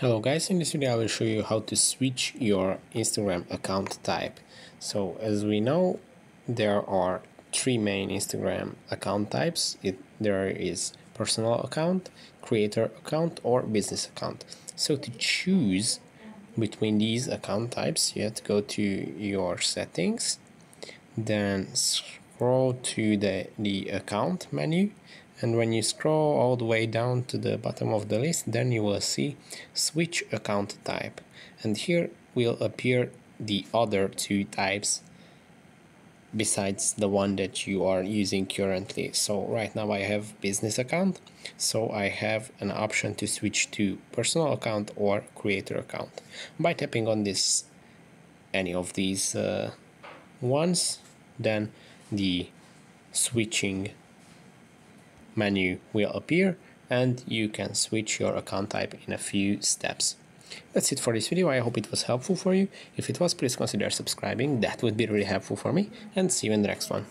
Hello guys, in this video I will show you how to switch your Instagram account type. So as we know, there are three main Instagram account types. There is personal account, creator account, or business account. So to choose between these account types, you have to go to your settings, then scroll to the account menu, and when you scroll all the way down to the bottom of the list, then you will see switch account type, and here will appear the other two types besides the one that you are using currently. So right now I have business account, so I have an option to switch to personal account or creator account by tapping on this any of these ones. Then the switching menu will appear and you can switch your account type in a few steps. That's it for this video. I hope it was helpful for you. If it was, please consider subscribing. That would be really helpful for me, and see you in the next one.